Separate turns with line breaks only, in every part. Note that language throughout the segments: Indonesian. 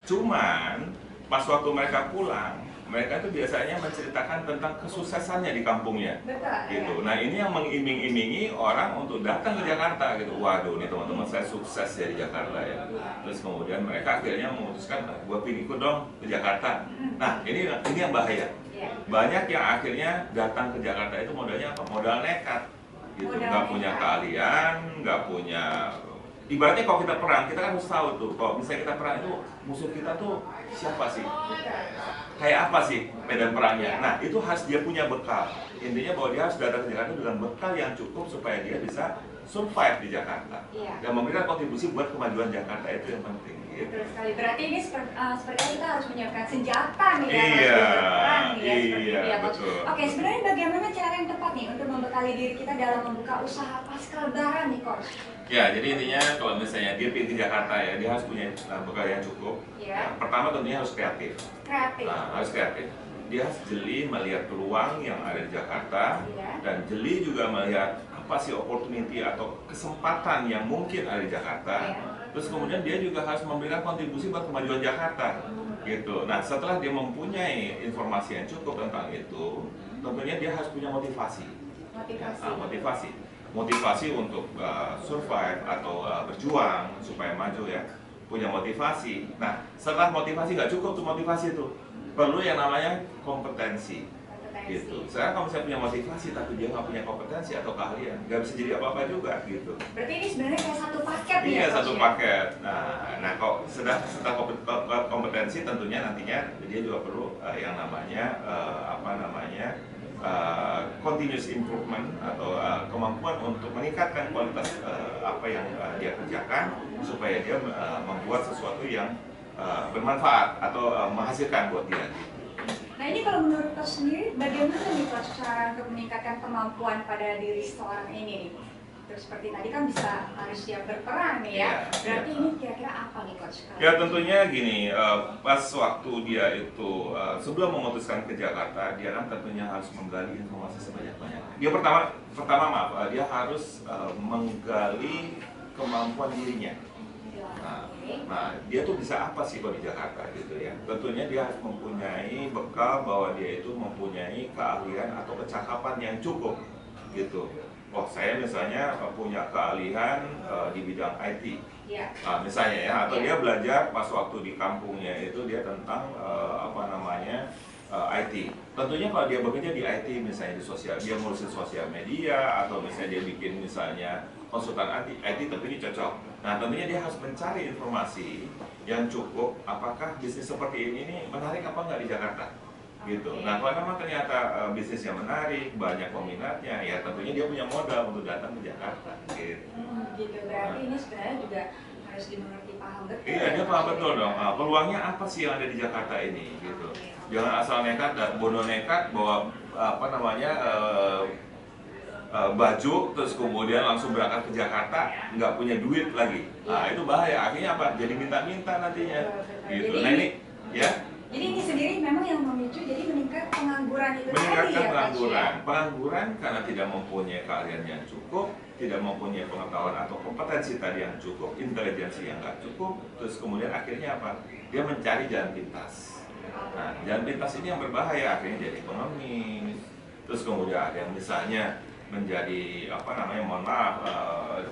Cuman pas waktu mereka pulang, mereka tuh biasanya menceritakan tentang kesuksesannya di kampungnya.
Betul,
Gitu.
ya.
Nah, ini yang mengiming-imingi orang untuk datang ke Jakarta gitu. Waduh, nih teman-teman saya sukses ya di Jakarta ya. Terus kemudian mereka akhirnya memutuskan, gue pilih ikut dong ke Jakarta. Nah, ini yang bahaya.
Ya.
Banyak yang akhirnya datang ke Jakarta itu modalnya apa? Modal nekat. Gitu. Nggak punya keahlian, nggak punya. Ibaratnya kalau kita perang, kita kan harus tahu tuh, kalau misalnya kita perang itu musuh kita tuh siapa sih? Kayak apa sih medan perangnya? Nah, itu harus dia punya bekal. Intinya bahwa dia harus datang ke Jakarta dengan bekal yang cukup supaya dia bisa survive di Jakarta. Dan memberikan kontribusi buat kemajuan Jakarta, itu yang penting. Gitu.
Betul sekali. Berarti ini seperti kita harus menyiapkan senjata nih ya,
Iya,
perang nih ya,
iya,
ya,
betul.
Oke, sebenarnya bagaimana cara yang tepat nih untuk membekali diri kita dalam membuka usaha pasca lebaran nih, Coach?
Ya, jadi intinya kalau misalnya dia pilih di Jakarta ya, dia harus punya bekal yang cukup.
Ya.
Pertama tentunya harus kreatif. Nah, harus kreatif. Dia harus jeli melihat peluang yang ada di Jakarta, dan jeli juga melihat apa sih opportunity atau kesempatan yang mungkin ada di Jakarta. Terus kemudian dia juga harus memberikan kontribusi buat kemajuan Jakarta, gitu. Nah, setelah dia mempunyai informasi yang cukup tentang itu, tentunya dia harus punya motivasi. Motivasi untuk survive atau berjuang supaya maju ya, punya motivasi. Nah, setelah motivasi nggak cukup tuh motivasi itu, perlu yang namanya kompetensi. Gitu. Sekarang kalau misalnya punya motivasi tapi dia nggak punya kompetensi atau keahlian, nggak bisa jadi apa-apa juga gitu.
Berarti ini sebenarnya kayak satu paket nih.
Iya, satu paket. Nah kok setelah kompetensi tentunya nantinya dia juga perlu yang namanya continuous improvement atau kemampuan untuk meningkatkan kualitas apa yang dia kerjakan supaya dia membuat sesuatu yang bermanfaat atau menghasilkan buat dia.
Nah, ini kalau menurut Coach sendiri, bagaimana nih Coach cara untuk meningkatkan kemampuan pada diri seorang ini nih? Terus seperti tadi kan harus siap berperang nih ya. Berarti ini kira-kira apa nih Coach?
Ya tentunya gini, pas waktu dia itu sebelum memutuskan ke Jakarta, dia kan tentunya harus menggali informasi sebanyak-banyaknya. Dia pertama dia harus menggali kemampuan dirinya. Nah, dia tuh bisa apa sih kalau di Jakarta gitu ya? Tentunya dia harus mempunyai bekal bahwa dia itu mempunyai keahlian atau kecakapan yang cukup gitu. Oh, saya misalnya punya keahlian di bidang IT, misalnya ya, atau dia belajar pas waktu di kampungnya itu dia tentang IT. Tentunya kalau dia bekerja di IT, misalnya di sosial, dia ngurusin sosial media atau misalnya dia bikin misalnya konsultan IT tentunya cocok. Nah, tentunya dia harus mencari informasi yang cukup. Apakah bisnis seperti ini nih menarik apa nggak di Jakarta? Gitu. Nah, kalau memang ternyata bisnisnya menarik, banyak peminatnya, ya tentunya dia punya modal untuk datang ke Jakarta. Gitu.
Gitu. Berarti ini sebenarnya juga harus dimengerti, paham betul.
Iya, dia paham betul dong. Peluangnya apa sih yang ada di Jakarta ini? Gitu. Jangan asal nekat, bodoh nekat bawa baju terus kemudian langsung berangkat ke Jakarta, nggak punya duit lagi. Nah, itu bahaya. Akhirnya apa? Jadi minta-minta nantinya. Gitu. Nah, ini ya.
Jadi ini sendiri memang yang memicu jadi meningkat pengangguran itu tadi ya.
Meningkatkan pengangguran karena tidak mempunyai keahlian yang cukup, tidak mempunyai pengetahuan atau kompetensi tadi yang cukup, intelijensi yang nggak cukup, terus kemudian akhirnya apa? Dia mencari jalan pintas. Nah, jalan pintas ini yang berbahaya, akhirnya jadi pengemis. Terus kemudian ada yang misalnya menjadi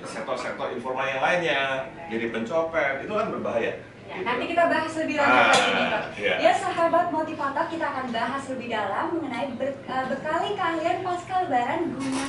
sektor-sektor informal yang lainnya, jadi pencopet, itu kan berbahaya.
Ya, nanti kita bahas lebih lanjut lagi nih Coach. Ya, sahabat motivator, kita akan bahas lebih dalam mengenai bekali keahlian pasca lebaran guna